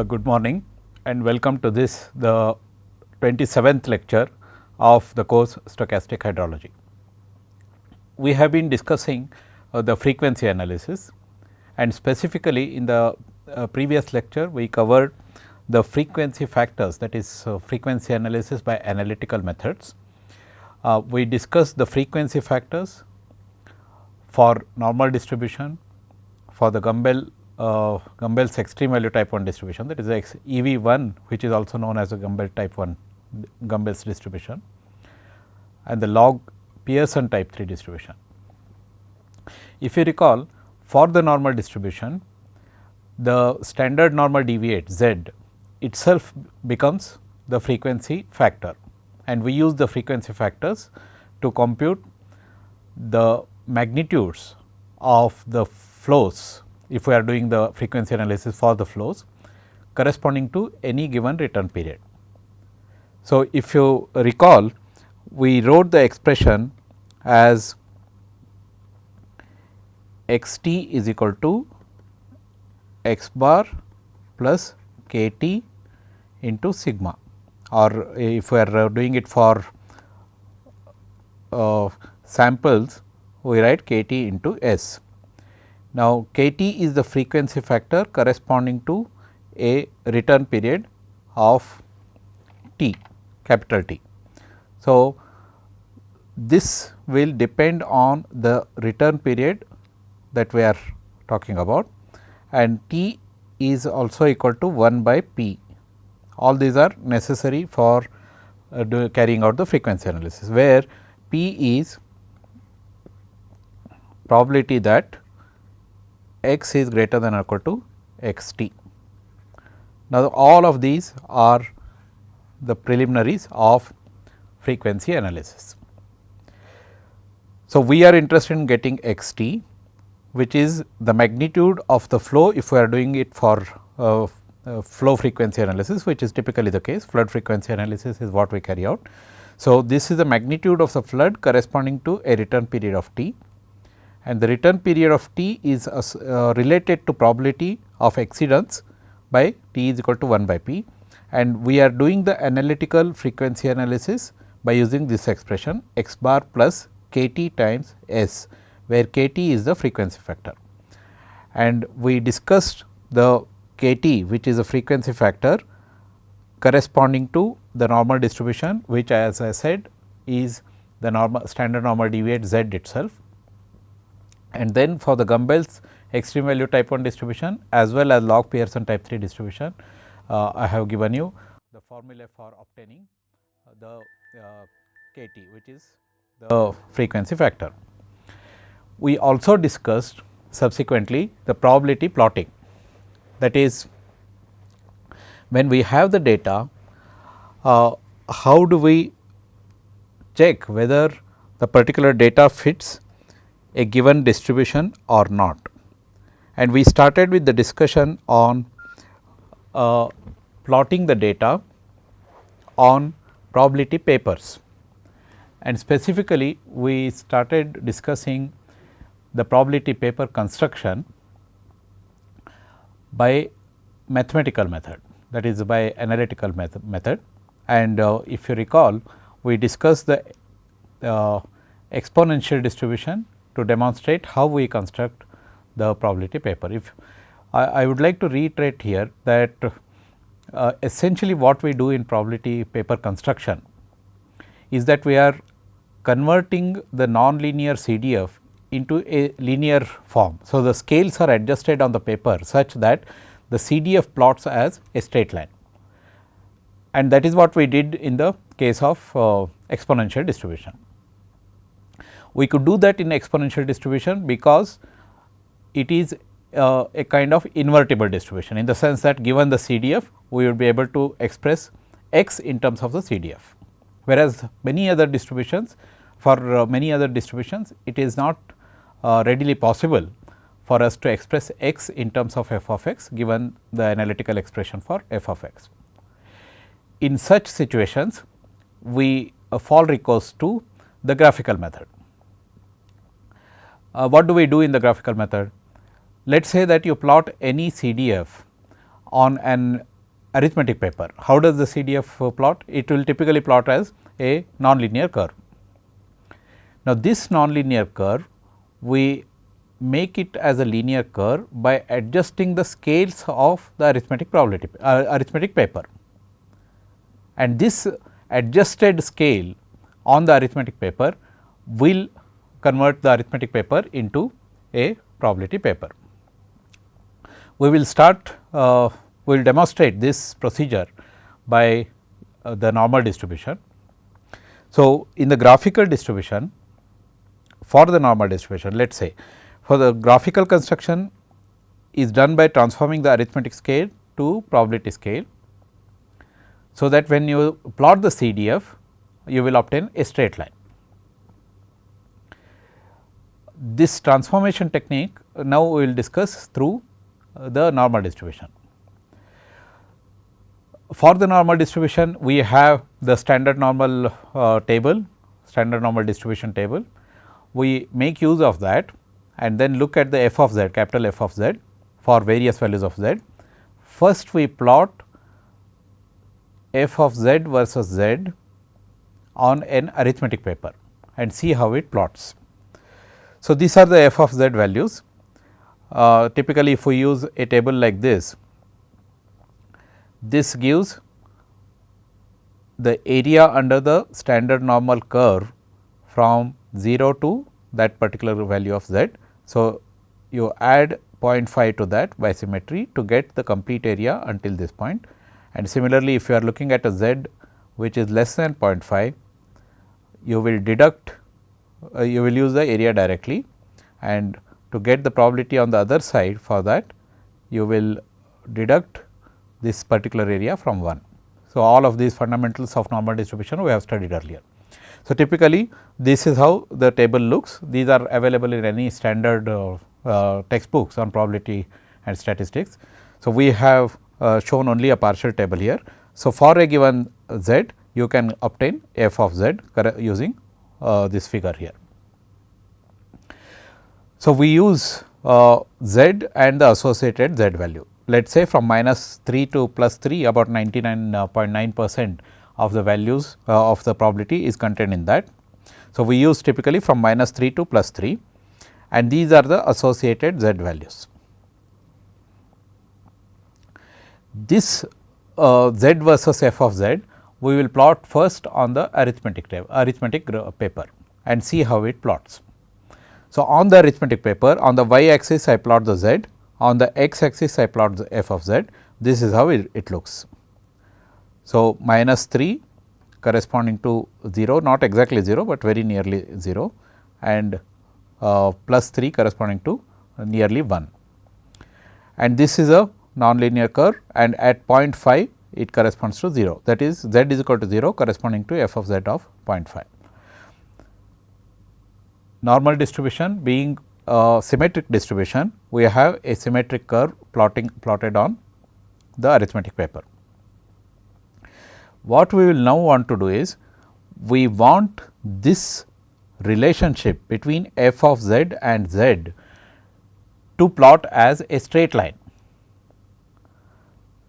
Good morning and welcome to this the 27th lecture of the course Stochastic Hydrology. We have been discussing the frequency analysis, and specifically in the previous lecture we covered the frequency factors, that is frequency analysis by analytical methods. We discussed the frequency factors for normal distribution, for the Gumbel's extreme value type 1 distribution, that is EV1, which is also known as the Gumbel type 1 Gumbel's distribution, and the log Pearson type 3 distribution. If you recall, for the normal distribution, the standard normal deviate Z itself becomes the frequency factor, and we use the frequency factors to compute the magnitudes of the flows, if we are doing the frequency analysis for the flows corresponding to any given return period. So, if you recall, we wrote the expression as x t is equal to x bar plus k t into sigma, or if we are doing it for samples, we write k t into s. Now, k t is the frequency factor corresponding to a return period of t, capital T. So, this will depend on the return period that we are talking about, and t is also equal to 1 by p. All these are necessary for carrying out the frequency analysis, where p is probability that x is greater than or equal to x t. Now, all of these are the preliminaries of frequency analysis. So, we are interested in getting x t, which is the magnitude of the flow if we are doing it for flow frequency analysis, which is typically the case. Flood frequency analysis is what we carry out. So, this is the magnitude of the flood corresponding to a return period of t, and the return period of t is related to probability of exceedance by t is equal to 1 by p, and we are doing the analytical frequency analysis by using this expression x bar plus k t times s, where k t is the frequency factor. And we discussed the k t, which is a frequency factor corresponding to the normal distribution, which, as I said, is the normal standard normal deviate Z itself. And then for the Gumbel's extreme value type 1 distribution as well as log Pearson type 3 distribution, I have given you the formula for obtaining the k t, which is the frequency factor. We also discussed subsequently the probability plotting, that is, when we have the data, how do we check whether the particular data fits a given distribution or not. And we started with the discussion on plotting the data on probability papers, and specifically we started discussing the probability paper construction by mathematical method, that is by analytical method. And if you recall, we discussed the exponential distribution to demonstrate how we construct the probability paper. If I would like to reiterate here that essentially what we do in probability paper construction is that we are converting the nonlinear CDF into a linear form. So, the scales are adjusted on the paper such that the CDF plots as a straight line, and that is what we did in the case of exponential distribution. We could do that in exponential distribution because it is a kind of invertible distribution, in the sense that given the CDF we would be able to express x in terms of the CDF, whereas many other distributions, for many other distributions it is not readily possible for us to express x in terms of f of x given the analytical expression for f of x. In such situations we fall recourse to the graphical method. What do we do in the graphical method? Let us say that you plot any CDF on an arithmetic paper. How does the CDF plot? It will typically plot as a nonlinear curve. Now, this nonlinear curve we make it as a linear curve by adjusting the scales of the arithmetic paper, and this adjusted scale on the arithmetic paper will convert the arithmetic paper into a probability paper. We will start, we will demonstrate this procedure by the normal distribution. So, in the graphical distribution, for the normal distribution, let us say for the graphical construction is done by transforming the arithmetic scale to probability scale. So, that when you plot the CDF, you will obtain a straight line. This transformation technique now we will discuss through the normal distribution. For the normal distribution, we have the standard normal table, standard normal distribution table. We make use of that and then look at the f of z, capital F of z for various values of z. First we plot f of z versus z on an arithmetic paper and see how it plots. So, these are the f of z values. Typically, if we use a table like this gives the area under the standard normal curve from 0 to that particular value of z. So, you add 0.5 to that by symmetry to get the complete area until this point, and similarly if you are looking at a z which is less than 0.5, you will deduct, you will use the area directly, and to get the probability on the other side, for that you will deduct this particular area from 1. So, all of these fundamentals of normal distribution we have studied earlier. So, typically this is how the table looks. These are available in any standard textbooks on probability and statistics. So, we have shown only a partial table here. So, for a given z, you can obtain f of z using this figure here. So, we use z and the associated z value. Let us say from minus 3 to plus 3, about 99.9% of the values of the probability is contained in that. So, we use typically from minus 3 to plus 3, and these are the associated z values. This z versus f of z we will plot first on the arithmetic paper and see how it plots. So, on the arithmetic paper, on the y axis I plot the z, on the x axis I plot the f of z. This is how it looks. So, minus 3 corresponding to 0, not exactly 0, but very nearly 0, and plus 3 corresponding to nearly 1. And this is a nonlinear curve, and at 0.5 it corresponds to 0, that is z is equal to 0 corresponding to f of z of 0.5. Normal distribution being symmetric distribution, we have a symmetric curve plotted on the arithmetic paper. What we will now want to do is, we want this relationship between f of z and z to plot as a straight line.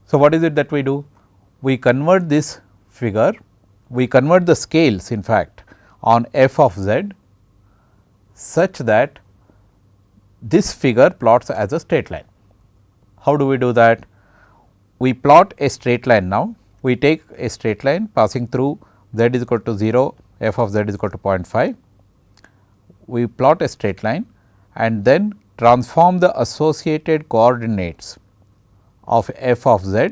So, what is it that we do? We convert this figure, we convert the scales in fact on f of z such that this figure plots as a straight line. How do we do that? We plot a straight line now. We take a straight line passing through z is equal to 0, f of z is equal to 0.5. We plot a straight line and then transform the associated coordinates of f of z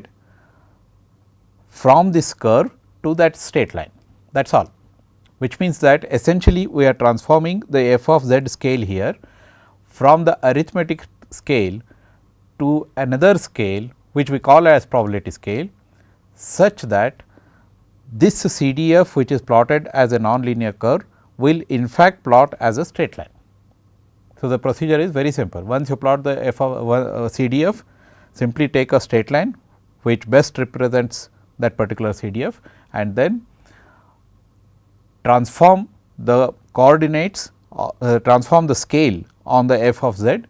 from this curve to that straight line, that is all. Which means that essentially we are transforming the f of z scale here from the arithmetic scale to another scale which we call as probability scale, such that this CDF which is plotted as a nonlinear curve will in fact plot as a straight line. So, the procedure is very simple. Once you plot the f of CDF, simply take a straight line which best represents that particular CDF and then transform the coordinates, transform the scale on the f of z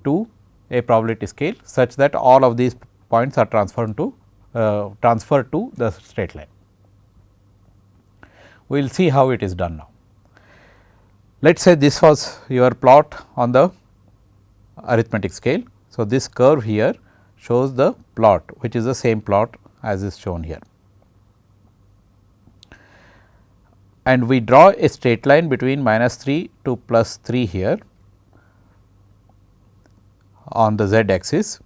to a probability scale, such that all of these points are transformed to transferred to the straight line. We will see how it is done now. Let us say this was your plot on the arithmetic scale. So, this curve here shows the plot, which is the same plot as is shown here. And we draw a straight line between -3 to +3 here on the z axis,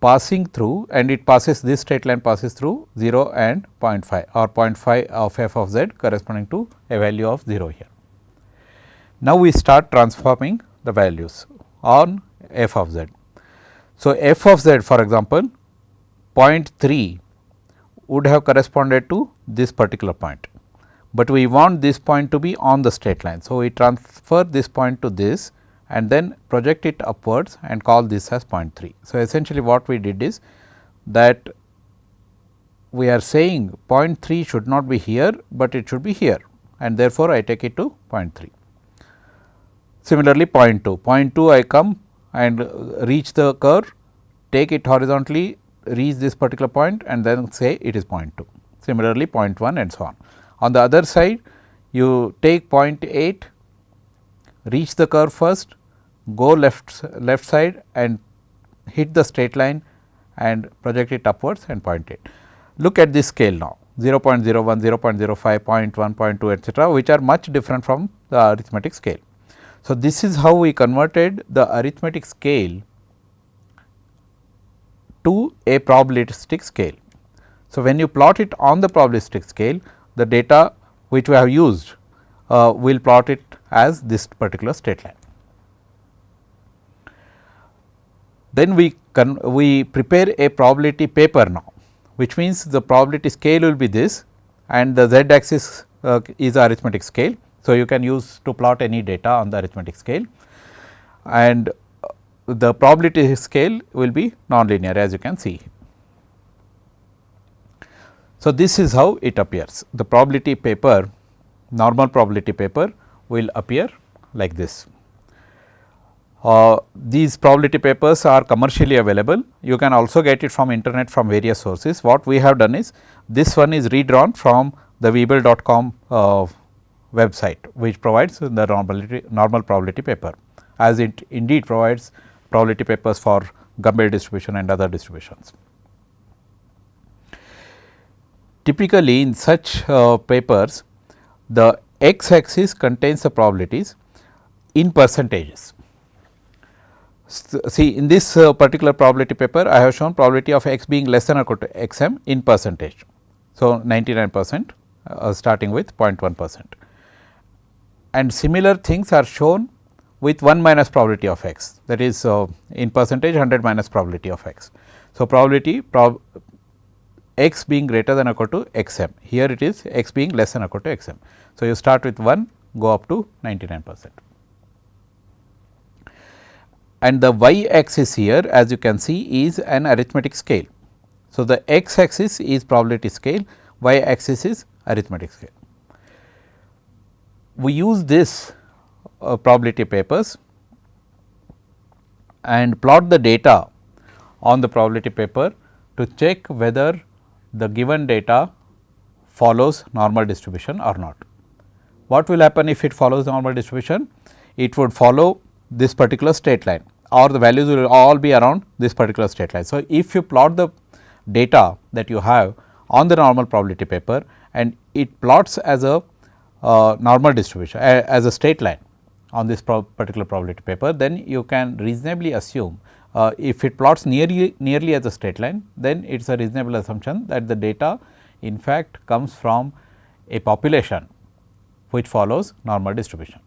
passing through, and it passes, this straight line passes through 0 and 0.5 or 0.5 of f of z corresponding to a value of 0 here. Now, we start transforming the values on f of z. So, f of z, for example, 0.3 would have corresponded to this particular point, but we want this point to be on the straight line. So, we transfer this point to this and then project it upwards and call this as 0.3. So, essentially what we did is that we are saying 0.3 should not be here, but it should be here, and therefore, I take it to 0.3. Similarly, 0.2 I come and reach the curve, take it horizontally, reach this particular point and then say it is 0.2. Similarly, 0.1 and so on. On the other side, you take 0.8, reach the curve first, go left side and hit the straight line and project it upwards and 0.8. Look at this scale now, 0.01, 0.05, 0.1, 0.2 etcetera, which are much different from the arithmetic scale. So, this is how we converted the arithmetic scale to a probabilistic scale. So, when you plot it on the probabilistic scale, the data which we have used will plot it as this particular straight line. Then we prepare a probability paper now, which means the probability scale will be this and the z axis is arithmetic scale. So, you can use to plot any data on the arithmetic scale, and the probability scale will be nonlinear, as you can see. So, this is how it appears. The probability paper, normal probability paper will appear like this. These probability papers are commercially available. You can also get it from internet from various sources. What we have done is, this one is redrawn from the Weibull.com website, which provides the normal probability paper, as it indeed provides probability papers for Gumbel distribution and other distributions. Typically, in such papers, the x axis contains the probabilities in percentages. See, in this particular probability paper, I have shown probability of x being less than or equal to x m in percentage. So, 99% starting with 0.1%, and similar things are shown with 1 minus probability of x, that is in percentage 100 minus probability of x. So, probability x being greater than or equal to x m, here it is x being less than or equal to x m. So, you start with 1, go up to 99%. And the y axis here, as you can see, is an arithmetic scale. So, the x axis is probability scale, y axis is arithmetic scale. We use this probability papers and plot the data on the probability paper to check whether the given data follows normal distribution or not. What will happen if it follows normal distribution? It would follow this particular straight line, or the values will all be around this particular straight line. So, if you plot the data that you have on the normal probability paper and it plots as a normal distribution as a straight line on this particular probability paper, then you can reasonably assume if it plots nearly as a straight line, then it is a reasonable assumption that the data in fact comes from a population which follows normal distribution.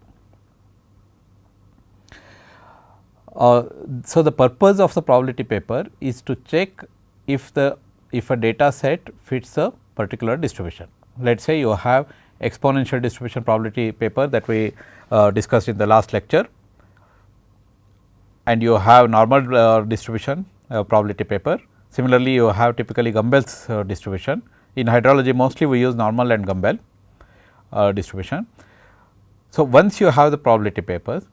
So, the purpose of the probability paper is to check if a data set fits a particular distribution. Let us say you have exponential distribution probability paper that we discussed in the last lecture, and you have normal distribution probability paper. Similarly, you have typically Gumbel's distribution. In hydrology, mostly we use normal and Gumbel distribution. So, once you have the probability papers,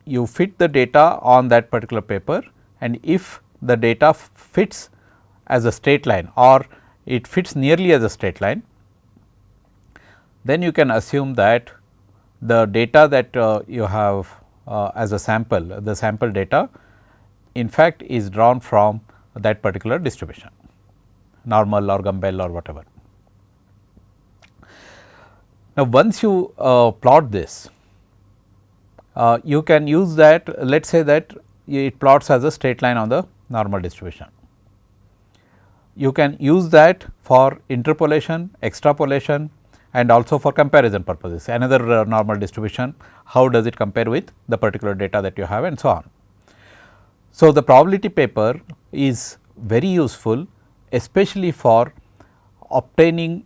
you fit the data on that particular paper, and if the data fits as a straight line or it fits nearly as a straight line, then you can assume that the data that you have as a sample, the sample data in fact is drawn from that particular distribution, normal or Gumbel or whatever. Now, once you plot this, you can use that, let us say that it plots as a straight line on the normal distribution. You can use that for interpolation, extrapolation and also for comparison purposes, another normal distribution, how does it compare with the particular data that you have and so on. So, the probability paper is very useful, especially for obtaining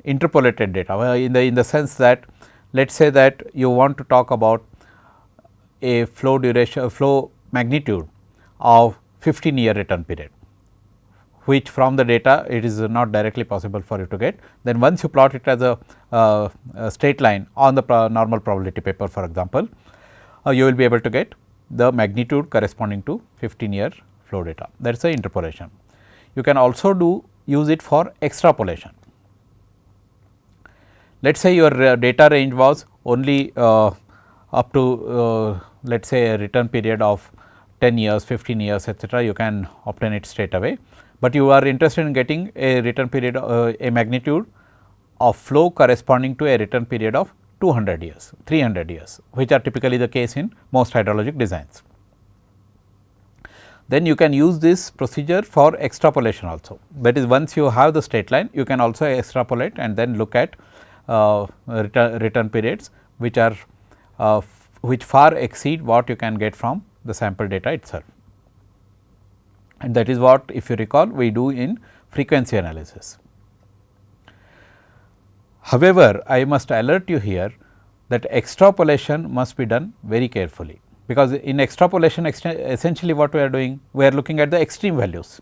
interpolated data, in the sense that let us say that you want to talk about a flow duration, flow magnitude of 15-year return period, which from the data it is not directly possible for you to get. Then once you plot it as a straight line on the normal probability paper, for example, you will be able to get the magnitude corresponding to 15-year flow data, that is the interpolation. You can also use it for extrapolation. Let us say your data range was only up to let us say a return period of 10 years, 15 years etc., you can obtain it straight away, but you are interested in getting a return period, a magnitude of flow corresponding to a return period of 200 years, 300 years, which are typically the case in most hydrologic designs. Then you can use this procedure for extrapolation also, that is once you have the straight line, you can also extrapolate and then look at return periods which are which far exceed what you can get from the sample data itself. And that is what, if you recall, we do in frequency analysis. However, I must alert you here that extrapolation must be done very carefully, because in extrapolation essentially what we are doing, we are looking at the extreme values.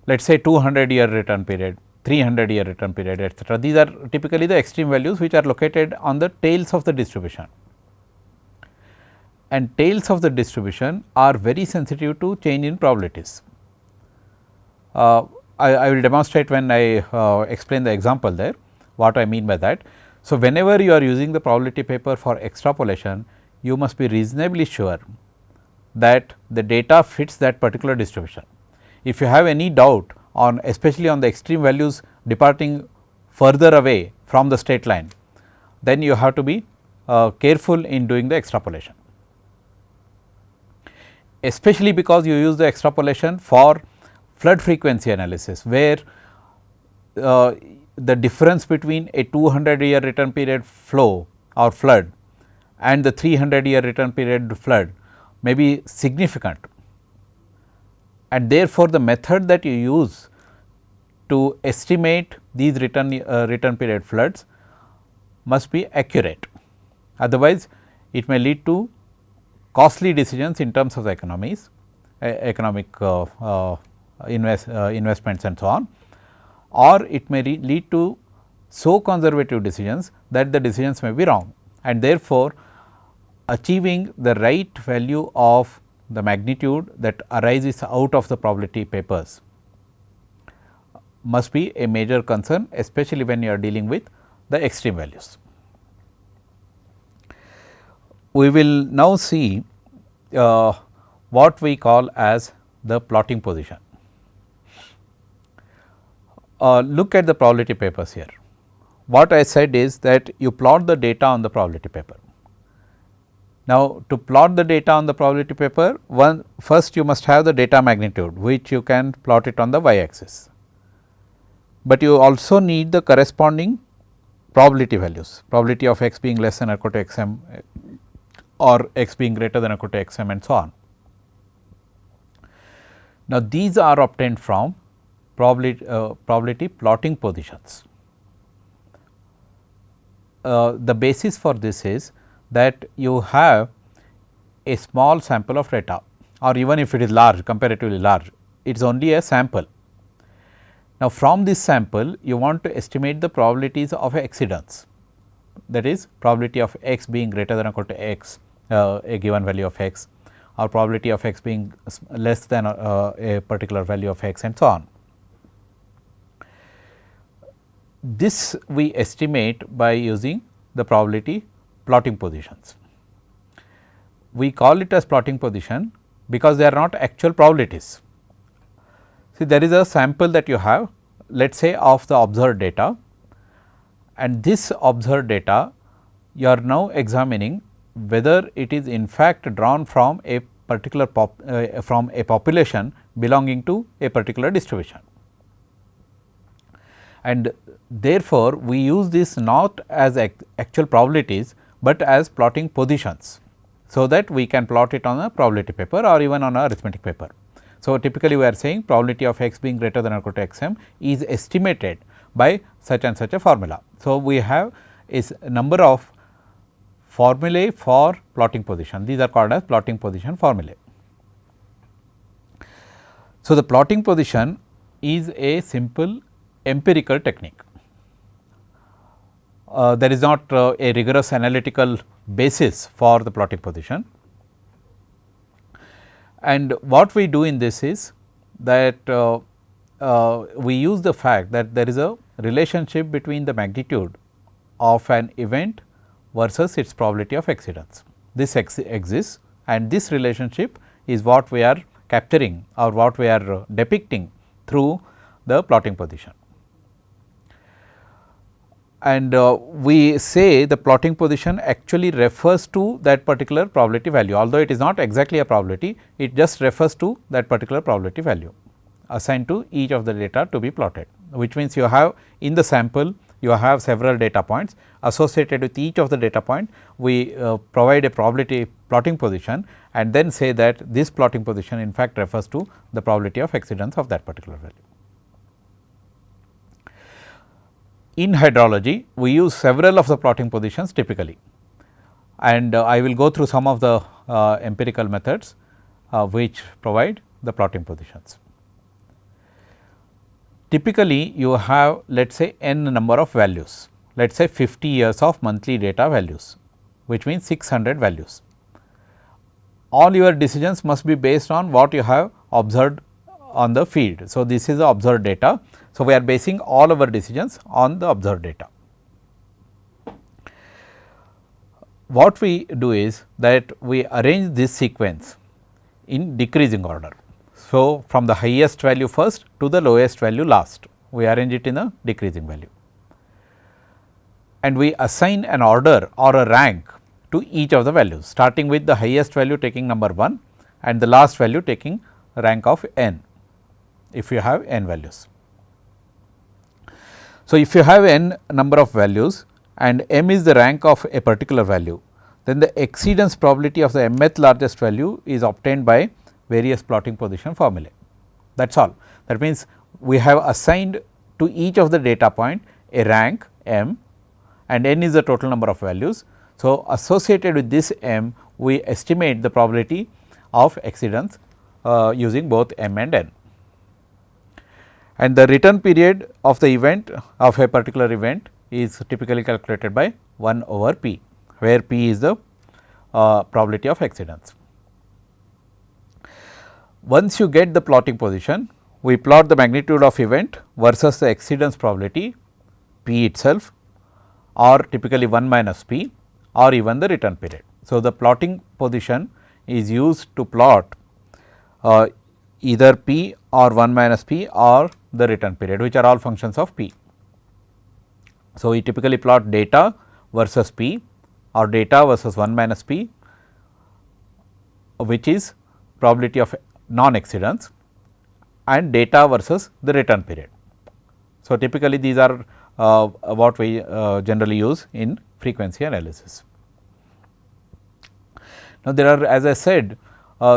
Let us say 200-year return period, 300-year return period etc. These are typically the extreme values which are located on the tails of the distribution, and tails of the distribution are very sensitive to change in probabilities. I will demonstrate when I explain the example there what I mean by that. So, whenever you are using the probability paper for extrapolation, you must be reasonably sure that the data fits that particular distribution. If you have any doubt on, especially on the extreme values departing further away from the straight line, then you have to be careful in doing the extrapolation, especially because you use the extrapolation for flood frequency analysis, where the difference between a 200-year return period flow or flood and the 300-year return period flood may be significant, and therefore, the method that you use to estimate these return period floods must be accurate. Otherwise, it may lead to costly decisions in terms of the economies, economic investments and so on, or it may lead to so conservative decisions that the decisions may be wrong, and therefore, achieving the right value of the magnitude that arises out of the probability papers must be a major concern, especially when you are dealing with the extreme values. We will now see what we call as the plotting position. Look at the probability papers here. What I said is that you plot the data on the probability paper. Now, to plot the data on the probability paper, first you must have the data magnitude, which you can plot it on the y axis, but you also need the corresponding probability values, probability of x being less than or equal to x m or x being greater than or equal to x m and so on. Now, these are obtained from probability plotting positions. The basis for this is that you have a small sample of data, or even if it is large, comparatively large, it is only a sample. Now, from this sample you want to estimate the probabilities of exceedance, that is probability of x being greater than or equal to x, a given value of x, or probability of x being less than a particular value of x, and so on. This we estimate by using the probability plotting positions. We call it as plotting position because they are not actual probabilities. See, there is a sample that you have, let us say of the observed data, and this observed data you are now examining whether it is in fact drawn from a particular from a population belonging to a particular distribution. And therefore, we use this not as actual probabilities, but as plotting positions, so that we can plot it on a probability paper or even on a arithmetic paper. So, typically we are saying probability of x being greater than or equal to x m is estimated by such and such a formula. So, we have is a number of formulae for plotting position, these are called as plotting position formulae. So, the plotting position is a simple empirical technique. There is not a rigorous analytical basis for the plotting position, and what we do in this is that we use the fact that there is a relationship between the magnitude of an event versus its probability of exceedance. This exists, and this relationship is what we are capturing or what we are depicting through the plotting position. And we say the plotting position actually refers to that particular probability value, although it is not exactly a probability, it just refers to that particular probability value assigned to each of the data to be plotted, which means you have in the sample you have several data points associated with each of the data point. We provide a probability plotting position and then say that this plotting position in fact refers to the probability of exceedance of that particular value. In hydrology, we use several of the plotting positions typically, and I will go through some of the empirical methods which provide the plotting positions. Typically, you have let us say n number of values, let us say 50 years of monthly data values, which means 600 values. All your decisions must be based on what you have observed on the field. So, this is the observed data. So, we are basing all our decisions on the observed data. What we do is that we arrange this sequence in decreasing order. So, from the highest value first to the lowest value last, we arrange it in a decreasing value, and we assign an order or a rank to each of the values, starting with the highest value taking number 1 and the last value taking rank of n, if you have n values. So, if you have n number of values and m is the rank of a particular value, then the exceedance probability of the mth largest value is obtained by various plotting position formulae. That is all. That means, we have assigned to each of the data point a rank m, and n is the total number of values. So, associated with this m, we estimate the probability of exceedance using both m and n. And the return period of the event of a particular event is typically calculated by 1 over p, where p is the probability of exceedance. Once you get the plotting position, we plot the magnitude of event versus the exceedance probability p itself, or typically 1 minus p, or even the return period. So, the plotting position is used to plot either p or 1 minus p or the return period, which are all functions of p. So, we typically plot data versus p or data versus 1 minus p, which is probability of non-exceedance, and data versus the return period. So, typically these are what we generally use in frequency analysis. Now, there are, as I said,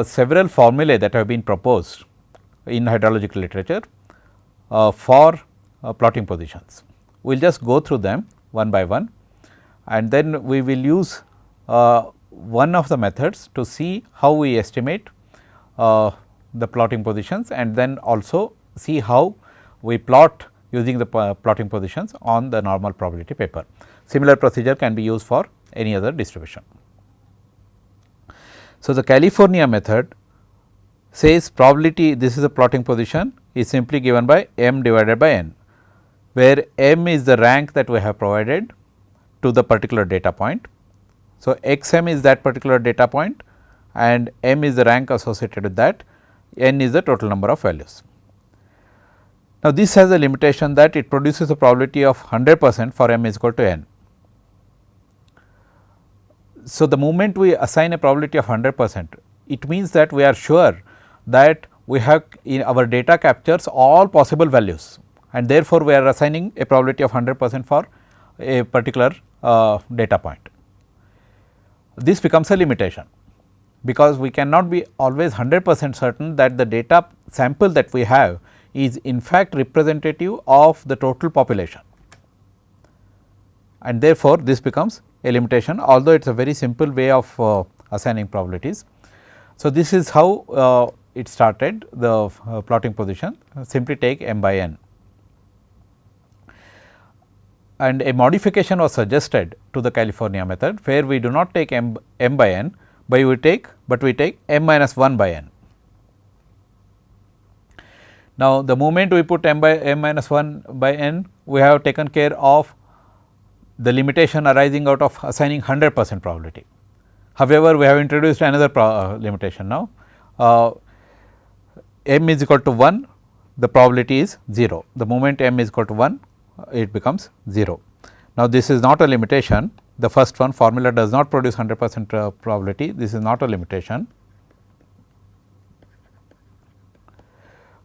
several formulae that have been proposed in hydrological literature for plotting positions. We will just go through them one by one, and then we will use one of the methods to see how we estimate the plotting positions, and then also see how we plot using the plotting positions on the normal probability paper. Similar procedure can be used for any other distribution. So, the California method says probability, this is the plotting position, is simply given by m divided by n, where m is the rank that we have provided to the particular data point. So, x m is that particular data point and m is the rank associated with that, n is the total number of values. Now, this has a limitation that it produces a probability of 100% for m is equal to n. So, the moment we assign a probability of 100%, it means that we are sure that we have in our data captures all possible values, and therefore, we are assigning a probability of 100% for a particular data point. This becomes a limitation, because we cannot be always 100% certain that the data sample that we have is in fact representative of the total population, and therefore, this becomes a limitation, although it is a very simple way of assigning probabilities. So, this is how it started the plotting position, simply take m by n, and a modification was suggested to the California method, where we do not take m by n, but we take m minus 1 by n. Now, the moment we put m minus 1 by n, we have taken care of the limitation arising out of assigning 100% probability. However, we have introduced another limitation now. M is equal to 1, the probability is 0. The moment m is equal to 1, it becomes 0. Now, this is not a limitation. The first one, formula does not produce 100% probability. This is not a limitation.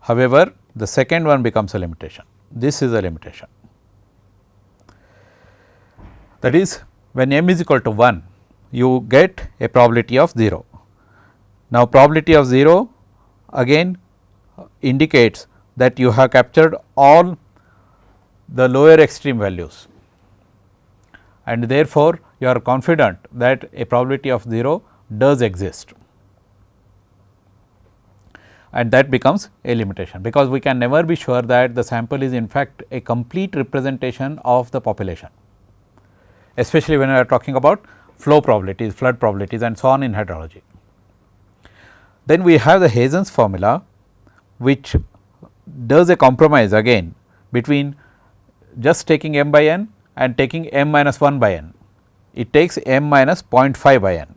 However, the second one becomes a limitation. This is a limitation. That is, when m is equal to 1, you get a probability of 0. Now, probability of 0 again indicates that you have captured all the lower extreme values, and therefore, you are confident that a probability of 0 does exist, and that becomes a limitation, because we can never be sure that the sample is in fact a complete representation of the population, especially when we are talking about flow probabilities, flood probabilities and so on in hydrology. Then we have the Hazen's formula, which does a compromise again between just taking m by n and taking m minus 1 by n. It takes m minus 0.5 by n.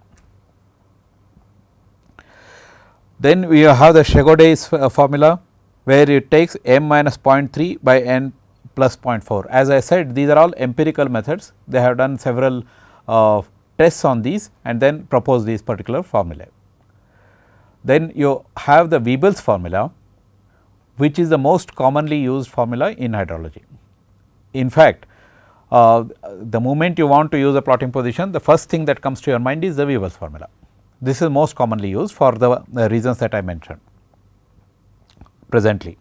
Then we have the Chegoday's formula, where it takes m minus 0.3 by n plus 0.4. As I said, these are all empirical methods. They have done several tests on these and then propose these particular formulae. Then you have the Weibull's formula, which is the most commonly used formula in hydrology. In fact, the moment you want to use a plotting position, the first thing that comes to your mind is the Weibull's formula. This is most commonly used for the reasons that I mentioned presently.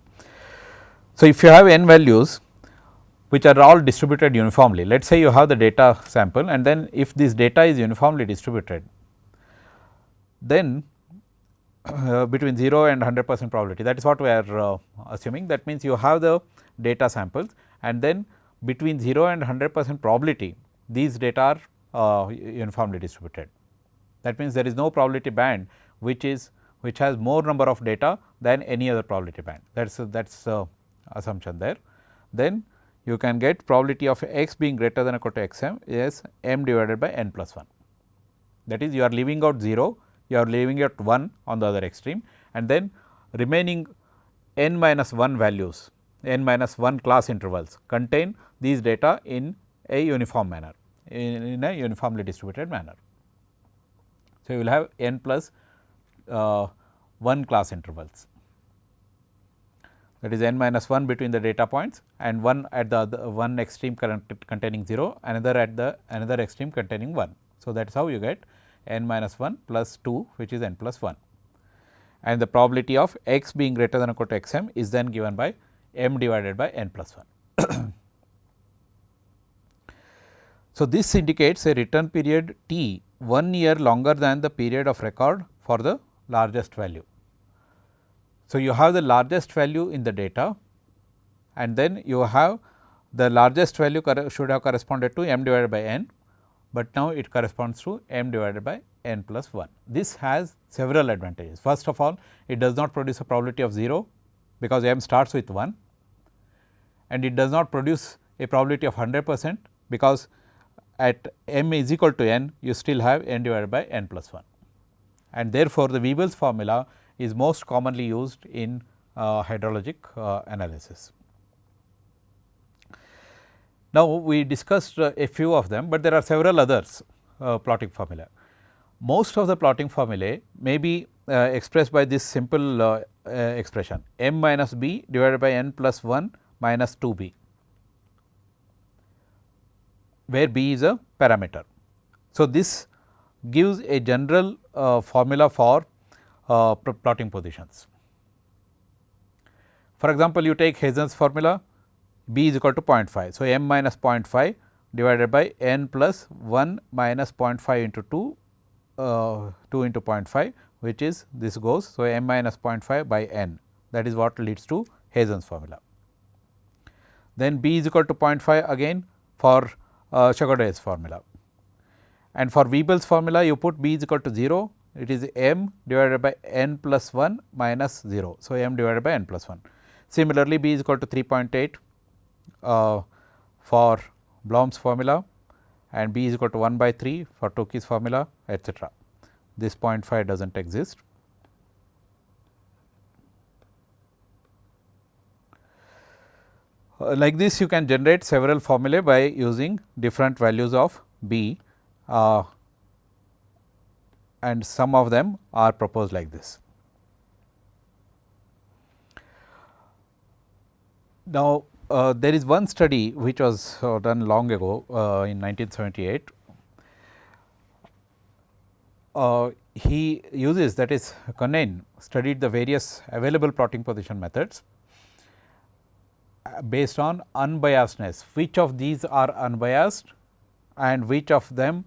So, if you have n values which are all distributed uniformly, let us say you have the data sample, and then if this data is uniformly distributed, then between 0 and 100% probability, that is what we are assuming. That means, you have the data samples, and then between 0 and 100% probability, these data are uniformly distributed. That means, there is no probability band which has more number of data than any other probability band. That is assumption there. Then you can get probability of x being greater than or equal to x m is m divided by n plus 1. That is, you are leaving out 0, you are leaving out 1 on the other extreme, and then remaining n minus 1 values, n minus 1 class intervals contain these data in a uniform manner, in a uniformly distributed manner. So, you will have n plus 1 class intervals, that is n minus 1 between the data points and 1 at the one extreme containing 0, another at the another extreme containing 1. So, that is how you get n minus 1 plus 2, which is n plus 1, and the probability of x being greater than or equal to x m is then given by m divided by n plus 1. So, this indicates a return period t 1 year longer than the period of record for the largest value. So, you have the largest value in the data, and then you have the largest value should have corresponded to m divided by n, but now it corresponds to m divided by n plus 1. This has several advantages. First of all, it does not produce a probability of 0 because m starts with 1, and it does not produce a probability of 100% because at m is equal to n, you still have n divided by n plus 1, and therefore, the Weibulls formula is most commonly used in hydrologic analysis. Now, we discussed a few of them, but there are several others plotting formula. Most of the plotting formulae may be expressed by this simple expression m minus b divided by n plus 1 minus 2 b, where b is a parameter. So, this gives a general formula for plotting positions. For example, you take Hazen's formula, b is equal to 0.5. So, m minus 0.5 divided by n plus 1 minus 0.5 into 2, 2 into 0.5, which is this goes. So, m minus 0.5 by n, that is what leads to Hazen's formula. Then b is equal to 0.5 again for Chagouday's formula, and for Weibulls formula you put b is equal to 0, it is m divided by n plus 1 minus 0. So, m divided by n plus 1. Similarly, b is equal to 3.8 for Bloom's formula, and b is equal to 1 by 3 for Tukey's formula, etc. This 0.5 does not exist. Like this, you can generate several formulae by using different values of b, and some of them are proposed like this. Now, there is one study which was done long ago in 1978. He uses, that is Cunnane studied the various available plotting position methods based on unbiasedness, which of these are unbiased and which of them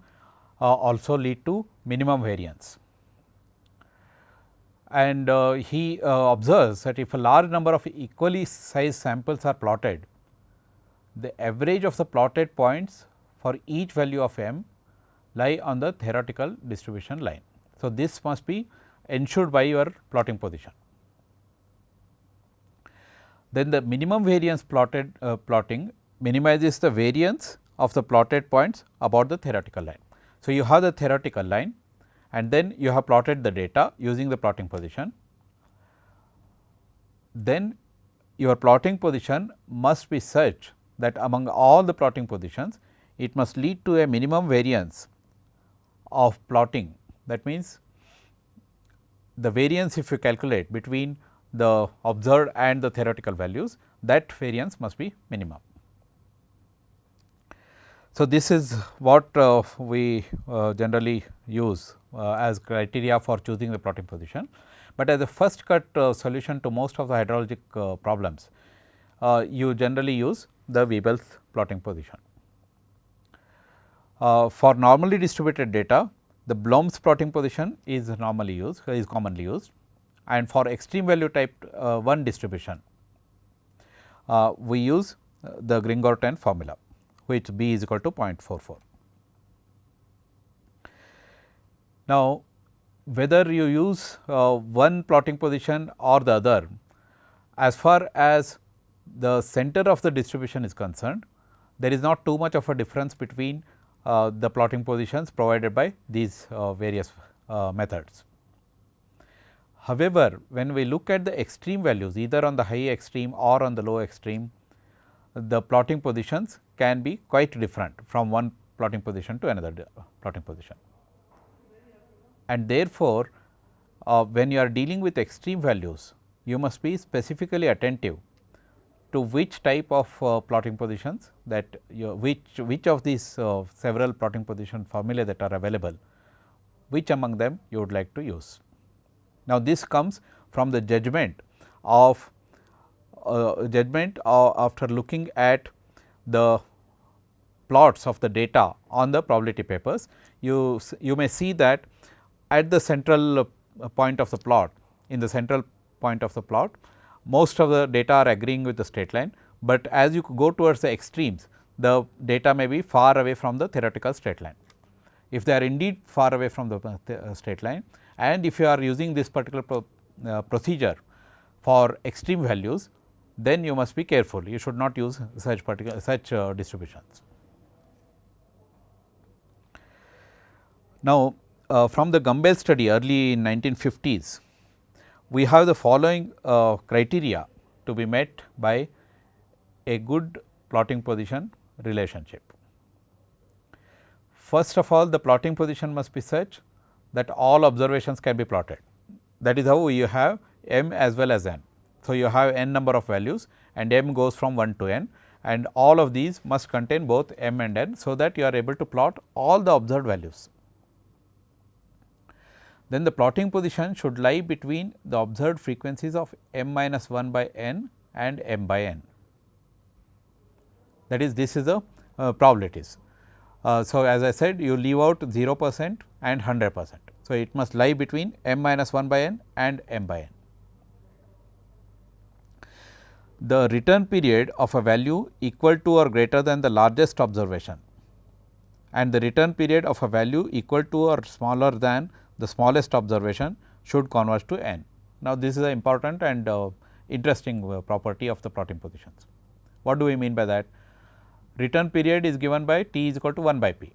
also lead to minimum variance. And he observes that if a large number of equally sized samples are plotted, the average of the plotted points for each value of m lie on the theoretical distribution line. So, this must be ensured by your plotting position. Then the minimum variance plotting minimizes the variance of the plotted points about the theoretical line. So, you have the theoretical line, and then you have plotted the data using the plotting position. Then your plotting position must be such that among all the plotting positions, it must lead to a minimum variance of plotting. That means, the variance if you calculate between the observed and the theoretical values, that variance must be minimum. So, this is what we generally use as criteria for choosing the plotting position, but as a first cut solution to most of the hydrologic problems, you generally use the Weibulls plotting position. For normally distributed data, the Bloom's plotting position is commonly used, and for extreme value type 1 distribution, we use the Gringorten formula, which b is equal to 0.44. Now, whether you use one plotting position or the other, as far as the center of the distribution is concerned, there is not too much of a difference between the plotting positions provided by these various methods. However, when we look at the extreme values, either on the high extreme or on the low extreme, the plotting positions can be quite different from one plotting position to another plotting position. And therefore, when you are dealing with extreme values, you must be specifically attentive to which type of plotting positions that which of these several plotting position formulae that are available, which among them you would like to use. Now, this comes from the judgment after looking at the plots of the data on the probability papers. You may see that at the central point of the plot, in the central point of the plot, most of the data are agreeing with the straight line, but as you go towards the extremes, the data may be far away from the theoretical straight line. if they are indeed far away from the straight line, and if you are using this particular procedure for extreme values, then you must be careful. You should not use such distributions. Now, from the Gumbel study early in 1950s, we have the following criteria to be met by a good plotting position relationship. First of all, the plotting position must be such that all observations can be plotted. That is how you have m as well as n. So, you have n number of values and m goes from 1 to n, and all of these must contain both m and n. So, that you are able to plot all the observed values. Then the plotting position should lie between the observed frequencies of m minus 1 by n and m by n. That is, this is the probabilities. So, as I said, you leave out 0% and 100%. So, it must lie between m minus 1 by n and m by n. The return period of a value equal to or greater than the largest observation, and the return period of a value equal to or smaller than the smallest observation should converge to n. Now, this is an important and interesting property of the plotting positions. What do we mean by that? Return period is given by t is equal to 1 by p.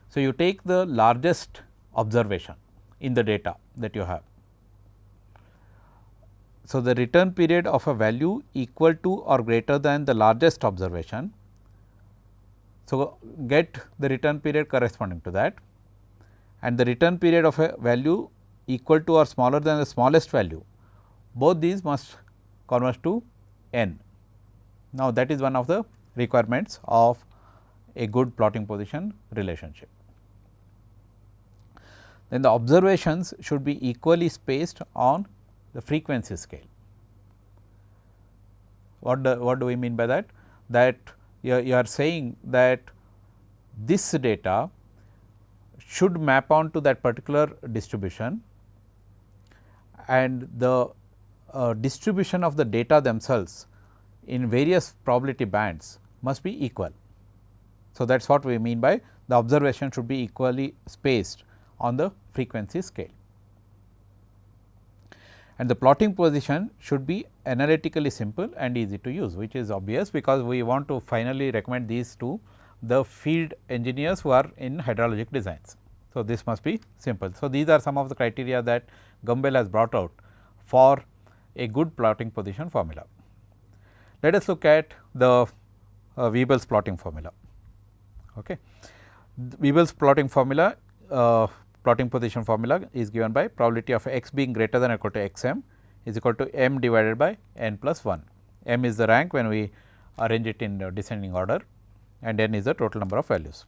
So, you take the largest observation in the data that you have. So, the return period of a value equal to or greater than the largest observation. So, get the return period corresponding to that, and the return period of a value equal to or smaller than the smallest value, both these must converge to n. Now, that is one of the requirements of a good plotting position relationship. Then the observations should be equally spaced on the frequency scale. What do we mean by that? That you are saying that this data should map on to that particular distribution, and the distribution of the data themselves in various probability bands must be equal. So, that is what we mean by the observation should be equally spaced on the frequency scale. And the plotting position should be analytically simple and easy to use, which is obvious, because we want to finally recommend these to the field engineers who are in hydrologic designs. So, this must be simple. So, these are some of the criteria that Gumbel has brought out for a good plotting position formula. Let us look at the Weibull's plotting formula. Okay. Weibull's plotting formula, plotting position formula is given by probability of x being greater than or equal to x m is equal to m divided by n plus 1. M is the rank when we arrange it in descending order, and n is the total number of values.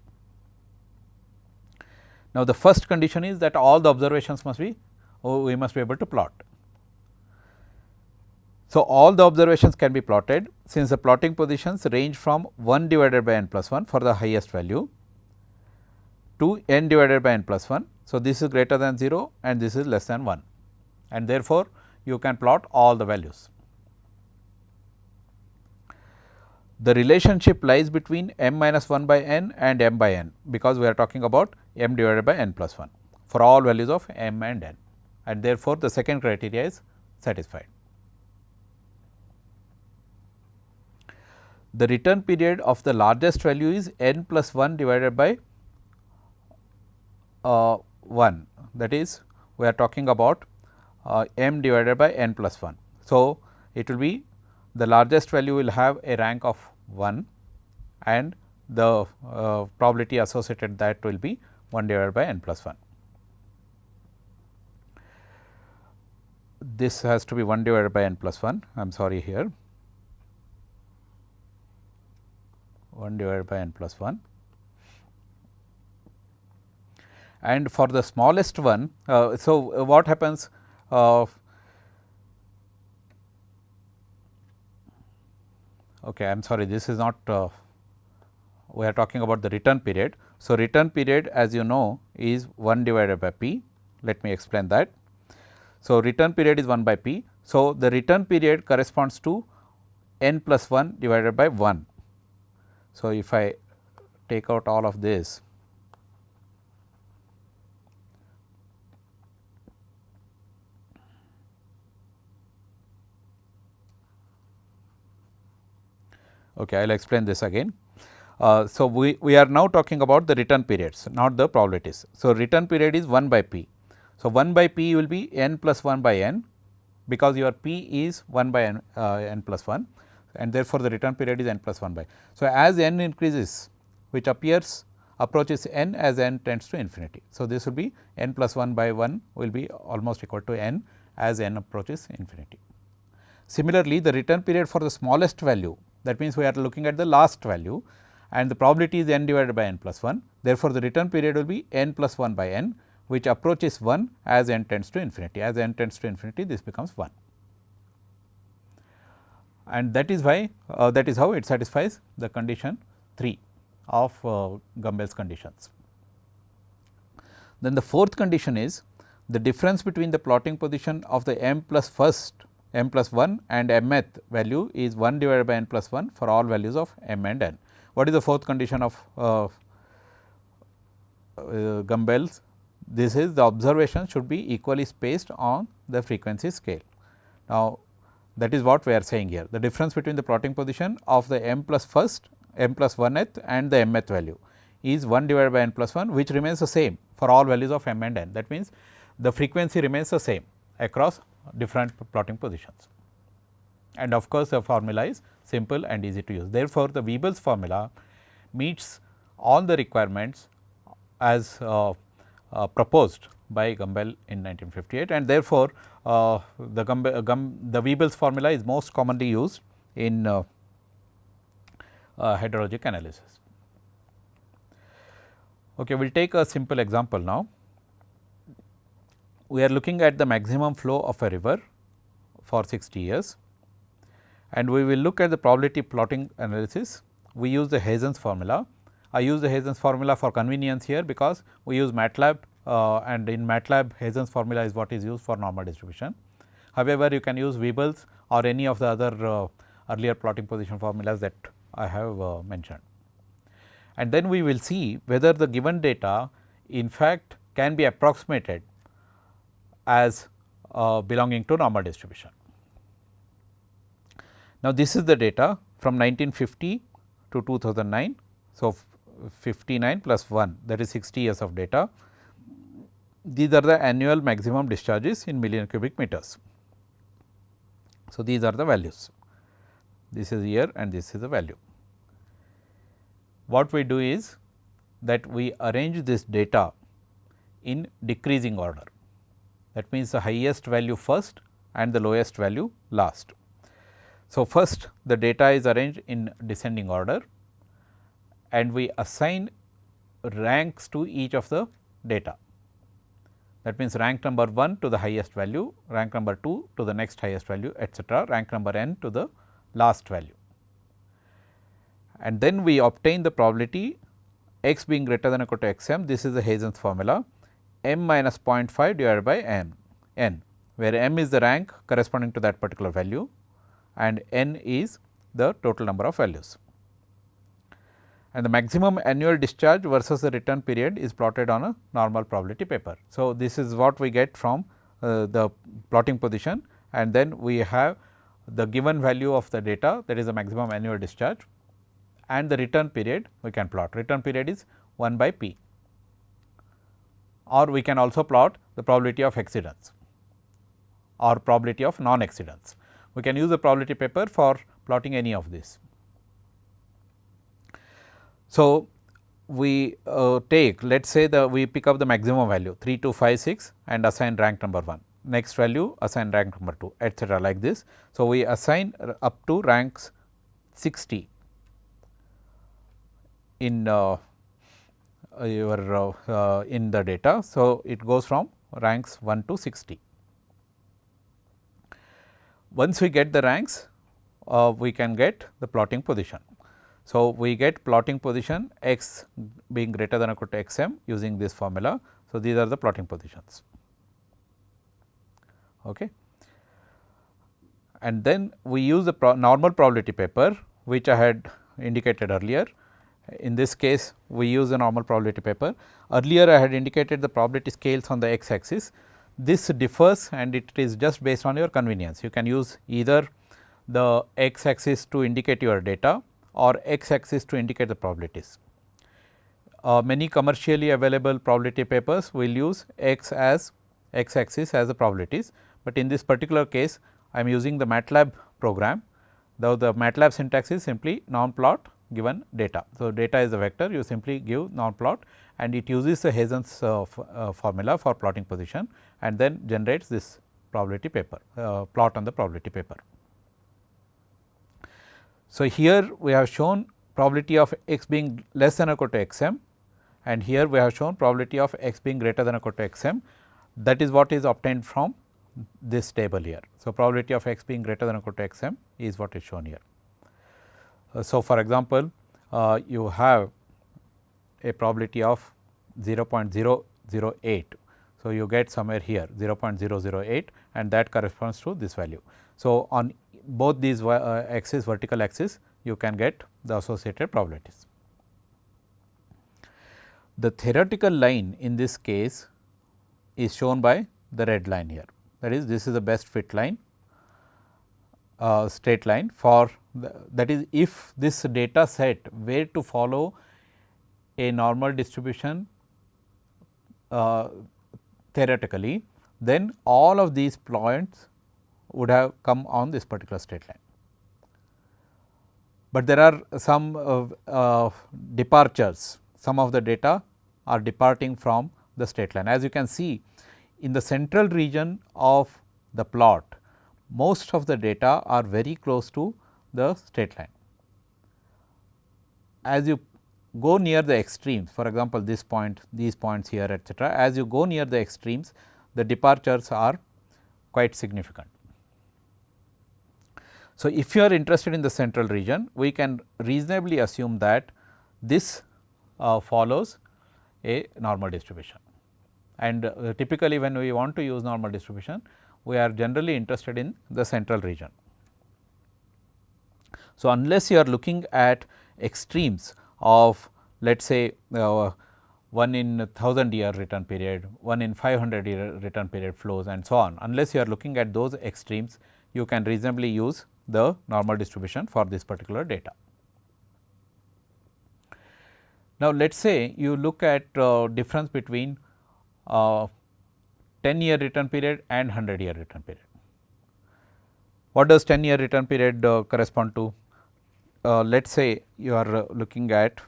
Now, the first condition is that all the observations must be, we must be able to plot. So, all the observations can be plotted, since the plotting positions range from 1 divided by n plus 1 for the highest value to n divided by n plus 1. So, this is greater than 0 and this is less than 1, and therefore, you can plot all the values. The relationship lies between m minus 1 by n and m by n, because we are talking about m divided by n plus 1 for all values of m and n, and therefore, the second criteria is satisfied. The return period of the largest value is n plus 1 divided by 1, that is, we are talking about m divided by n plus 1. So, it will be the largest value will have a rank of 1 and the probability associated that will be 1 divided by n plus 1. This has to be 1 divided by n plus 1, I am sorry here, 1 divided by n plus 1. And for the smallest one, so what happens? Okay, I am sorry, this is not, we are talking about the return period. So, return period, as you know, is 1 divided by p. Let me explain that. So, return period is 1 by p. So, the return period corresponds to n plus 1 divided by 1. So, if I take out all of this. Okay, I will explain this again. So, we are now talking about the return periods, not the probabilities. So, return period is 1 by p. So, 1 by p will be n plus 1 by n, because your p is 1 by n plus 1, and therefore, the return period is n plus 1 by. So, as n increases, which approaches n as n tends to infinity. So, this will be n plus 1 by 1 will be almost equal to n as n approaches infinity. Similarly, the return period for the smallest value, that means, we are looking at the last value, and the probability is n divided by n plus 1. Therefore, the return period will be n plus 1 by n, which approaches 1 as n tends to infinity. As n tends to infinity, this becomes 1, and that is why that is how it satisfies the condition 3 of Gumbel's conditions. Then the fourth condition is the difference between the plotting position of the m plus 1 and mth value is 1 divided by n plus 1 for all values of m and n. What is the fourth condition of Gumbel's? This is the observations should be equally spaced on the frequency scale. Now, that is what we are saying here. The difference between the plotting position of the m plus 1th and the mth value is 1 divided by n plus 1, which remains the same for all values of m and n. That means, the frequency remains the same across different plotting positions, and of course, the formula is simple and easy to use. Therefore, the Weibull's formula meets all the requirements as proposed by Gumbel in 1958, and therefore, the Weibull's formula is most commonly used in hydrologic analysis. Okay, we will take a simple example now. We are looking at the maximum flow of a river for 60 years, and we will look at the probability plotting analysis. We use the Hazen's formula. I use the Hazen's formula for convenience here, because we use MATLAB, and in MATLAB Hazen's formula is what is used for normal distribution. However, you can use Weibull's or any of the other earlier plotting position formulas that I have mentioned. And then we will see whether the given data in fact can be approximated as belonging to normal distribution. Now, this is the data from 1950 to 2009. So, 59 plus 1, that is 60 years of data. These are the annual maximum discharges in million cubic meters. So, these are the values. This is year and this is the value. What we do is that we arrange this data in decreasing order. That means, the highest value first and the lowest value last. So, first the data is arranged in descending order, and we assign ranks to each of the data. That means, rank number 1 to the highest value, rank number 2 to the next highest value, etcetera, rank number n to the last value. And then we obtain the probability x being greater than or equal to x m. This is the Hazen's formula, m minus 0.5 divided by n, where m is the rank corresponding to that particular value and n is the total number of values. And the maximum annual discharge versus the return period is plotted on a normal probability paper. So, this is what we get from the plotting position, and then we have the given value of the data, that is the maximum annual discharge, and the return period we can plot. Return period is 1 by p, or we can also plot the probability of exceedance or probability of non-exceedance. We can use the probability paper for plotting any of this. So, we take, let us say we pick up the maximum value 3, 2, 5, 6 and assign rank number 1, next value assign rank number 2, etcetera, like this. So, we assign up to ranks 60 in in the data. So, it goes from ranks 1 to 60. Once we get the ranks, we can get the plotting position. So, we get plotting position x being greater than or equal to x m using this formula. So, these are the plotting positions. Okay. And then we use the normal probability paper, which I had indicated earlier. In this case, we use a normal probability paper. Earlier, I had indicated the probability scales on the x axis. This differs and it is just based on your convenience. You can use either the x axis to indicate your data or x axis to indicate the probabilities. Many commercially available probability papers will use x as x axis as the probabilities, but in this particular case I am using the MATLAB program. Though the MATLAB syntax is simply non plot given data. So, data is a vector, you simply give non plot and it uses the Hazen's formula for plotting position and then generates this probability paper plot on the probability paper. So, here we have shown probability of x being less than or equal to x m, and here we have shown probability of x being greater than or equal to x m. That is what is obtained from this table here. So, probability of x being greater than or equal to x m is what is shown here. So, for example, you have a probability of 0.008. So, you get somewhere here 0.008 and that corresponds to this value. So, on both these axes, vertical axis, you can get the associated probabilities. The theoretical line in this case is shown by the red line here. That is, this is the best fit line, straight line for that is, if this data set were to follow a normal distribution theoretically, then all of these points would have come on this particular straight line. But there are some departures, some of the data are departing from the straight line. As you can see, in the central region of the plot, most of the data are very close to the straight line. As you go near the extremes, for example, this point, these points here, etc., as you go near the extremes, the departures are quite significant. So, if you are interested in the central region, we can reasonably assume that this follows a normal distribution, and typically when we want to use normal distribution, we are generally interested in the central region. So, unless you are looking at extremes of, let us say 1 in 1000 year return period, 1 in 500 year return period flows and so on, unless you are looking at those extremes, you can reasonably use the normal distribution for this particular data. Now, let us say you look at difference between 10-year return period and 100-year return period. What does 10-year return period correspond to? Let us say you are looking at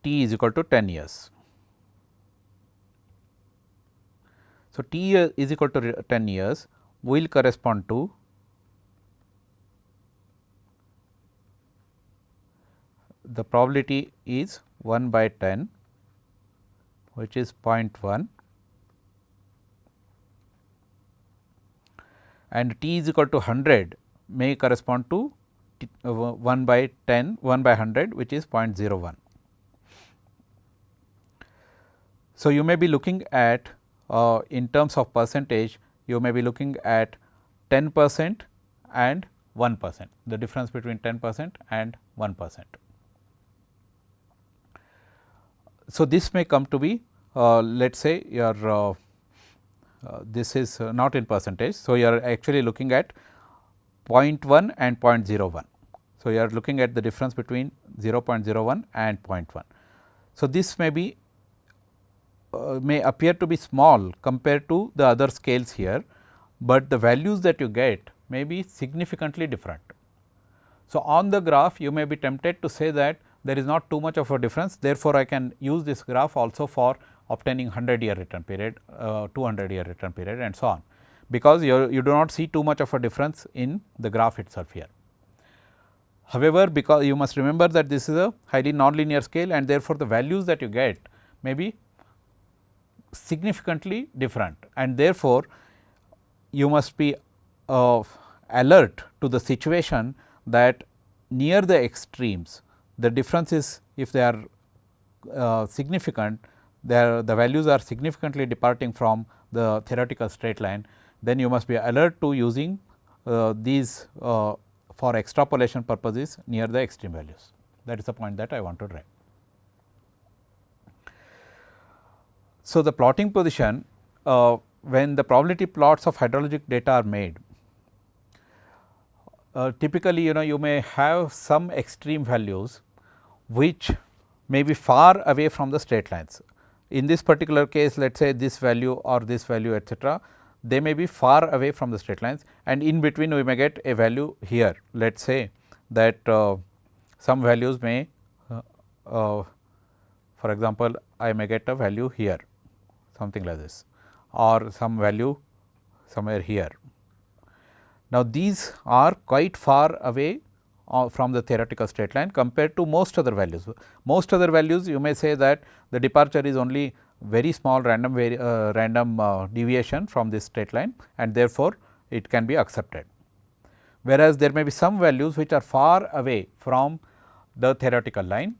t is equal to 10 years. So, t is equal to 10 years will correspond to the probability is 1 by 10, which is 0.1, and t is equal to 100 may correspond to 1 by 10, 1 by 100, which is 0.01. So, you may be looking at in terms of percentage, you may be looking at 10% and 1%, the difference between 10% and 1%. So, this may come to be let us say your this is not in percentage. So, you are actually looking at 0.1 and 0.01. So, you are looking at the difference between 0.01 and 0.1. So, this may be may appear to be small compared to the other scales here, but the values that you get may be significantly different. So, on the graph you may be tempted to say that there is not too much of a difference, therefore, I can use this graph also for obtaining 100-year return period, 200-year return period and so on, because you do not see too much of a difference in the graph itself here. However, because you must remember that this is a highly nonlinear scale and therefore, the values that you get may be significantly different, and therefore, you must be alert to the situation that near the extremes the differences, if they are significant, the values are significantly departing from the theoretical straight line, then you must be alert to using these for extrapolation purposes near the extreme values. That is the point that I want to drive. So, the plotting position, when the probability plots of hydrologic data are made, typically you may have some extreme values which may be far away from the straight lines. In this particular case, let us say this value or this value etcetera, they may be far away from the straight lines, and in between we may get a value here. Let us say that some values may for example, I may get a value here, something like this, or some value somewhere here. Now, these are quite far away from the theoretical straight line compared to most other values. Most other values you may say that the departure is only very small random deviation from this straight line, and therefore, it can be accepted. Whereas, there may be some values which are far away from the theoretical line.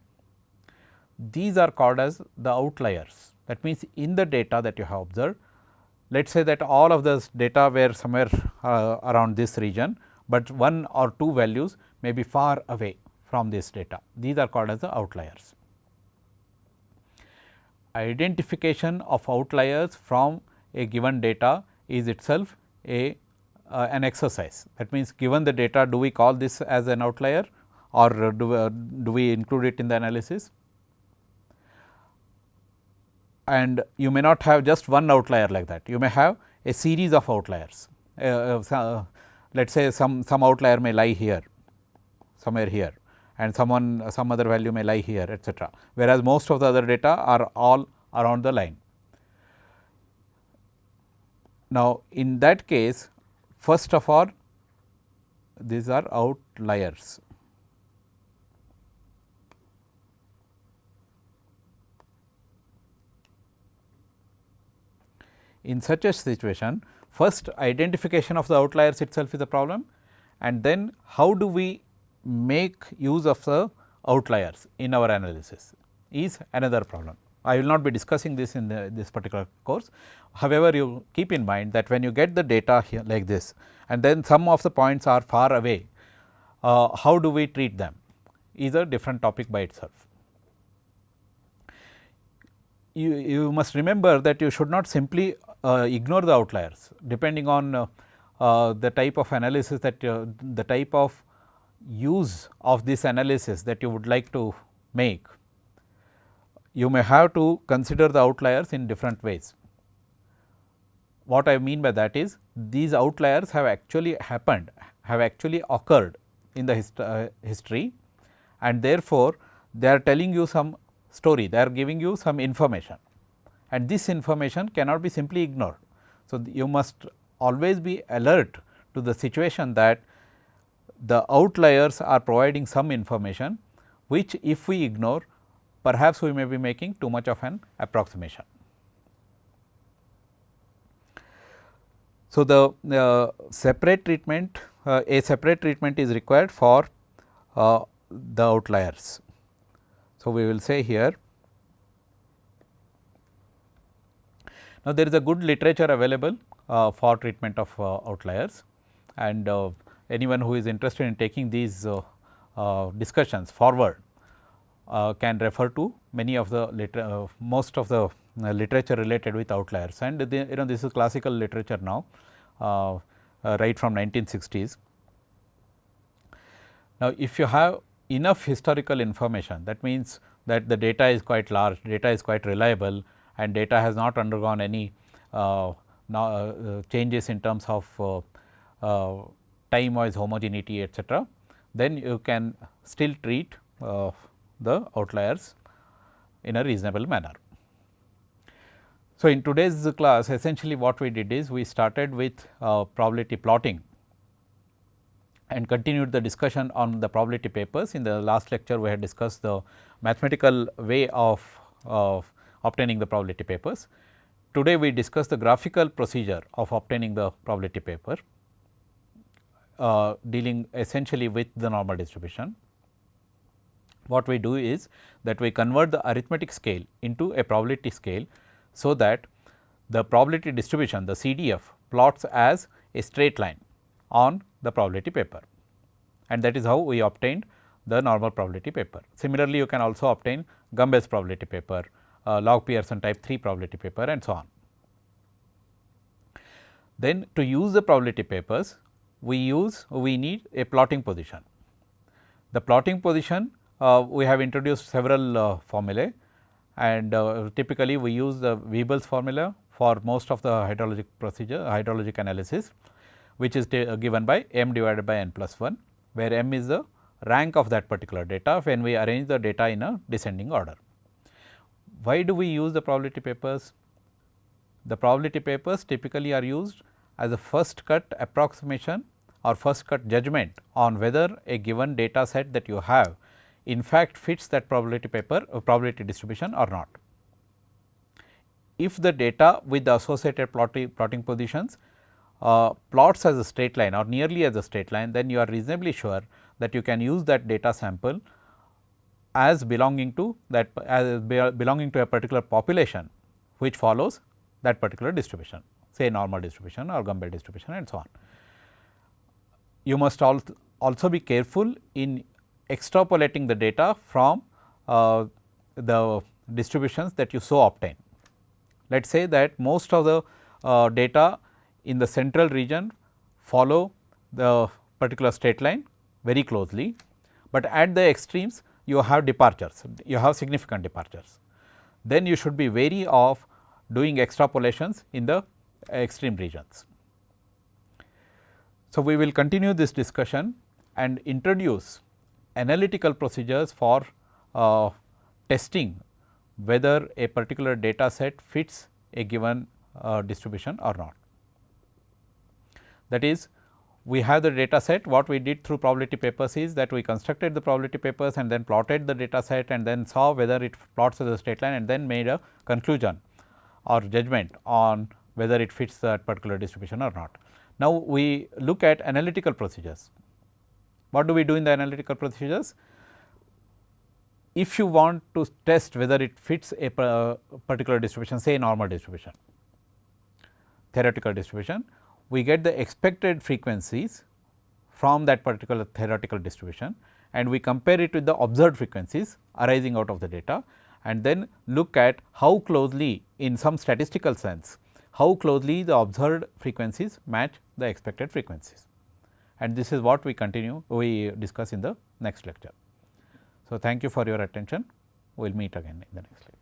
These are called as the outliers. That means, in the data that you have observed, let us say that all of the data were somewhere around this region, but one or two values may be far away from this data. These are called as the outliers. Identification of outliers from a given data is itself an exercise. That means, given the data, do we call this as an outlier, or do we include it in the analysis? And you may not have just one outlier like that, you may have a series of outliers. Let us say some outlier may lie here, somewhere here, and some other value may lie here, etcetera. Whereas, most of the other data are all around the line. Now, in that case, first of all, these are outliers. In such a situation, first identification of the outliers itself is a problem, and then how do we make use of the outliers in our analysis is another problem. I will not be discussing this in this particular course. However, you keep in mind that when you get the data here like this, and then some of the points are far away, how do we treat them is a different topic by itself. You must remember that you should not simply ignore the outliers, depending on the type of analysis that the type of use of this analysis that you would like to make. You may have to consider the outliers in different ways. What I mean by that is, these outliers have actually happened, have actually occurred in the history, and therefore, they are telling you some story, they are giving you some information, and this information cannot be simply ignored. So, you must always be alert to the situation that the outliers are providing some information, which if we ignore, perhaps we may be making too much of an approximation. So, the separate treatment, a separate treatment is required for the outliers. So, we will say here, now there is a good literature available for treatment of outliers, and anyone who is interested in taking these discussions forward can refer to many of the most of the literature related with outliers, and this is classical literature now, right from 1960s. Now, if you have enough historical information, that means that the data is quite large, data is quite reliable, and data has not undergone any changes in terms of time wise homogeneity etcetera, then you can still treat the outliers in a reasonable manner. So, in today's class, essentially what we did is we started with probability plotting and continued the discussion on the probability papers. In the last lecture, we had discussed the mathematical way of obtaining the probability papers. Today, we discuss the graphical procedure of obtaining the probability paper, dealing essentially with the normal distribution. What we do is that we convert the arithmetic scale into a probability scale, so that the probability distribution, the CDF, plots as a straight line on the probability paper. and that is how we obtained the normal probability paper. Similarly, you can also obtain Gumbel's probability paper, log Pearson type 3 probability paper and so on. Then to use the probability papers, we need a plotting position. The plotting position, we have introduced several formulae, and typically we use the Weibull's formula for most of the hydrologic analysis, which is given by m divided by n plus 1, where m is the rank of that particular data when we arrange the data in a descending order. Why do we use the probability papers? The probability papers typically are used as a first cut approximation or first cut judgment on whether a given data set that you have in fact fits that probability paper or probability distribution or not. If the data with the associated plotting positions plots as a straight line or nearly as a straight line, then you are reasonably sure that you can use that data sample as belonging to a particular population which follows that particular distribution, say normal distribution or Gumbel distribution and so on. You must also be careful in extrapolating the data from the distributions that you so obtain. Let us say that most of the data in the central region follow the particular straight line very closely, but at the extremes you have departures, you have significant departures. Then you should be wary of doing extrapolations in the extreme regions. So, we will continue this discussion and introduce analytical procedures for testing whether a particular data set fits a given distribution or not. That is, we have the data set. What we did through probability papers is that we constructed the probability papers and then plotted the data set and then saw whether it plots as a straight line and then made a conclusion or judgment on whether it fits that particular distribution or not. Now, we look at analytical procedures. What do we do in the analytical procedures? If you want to test whether it fits a particular distribution, say normal distribution, theoretical distribution, we get the expected frequencies from that particular theoretical distribution and we compare it with the observed frequencies arising out of the data, and then look at how closely, in some statistical sense, how closely the observed frequencies match the expected frequencies. And this is what we discuss in the next lecture. So, thank you for your attention. We will meet again in the next lecture.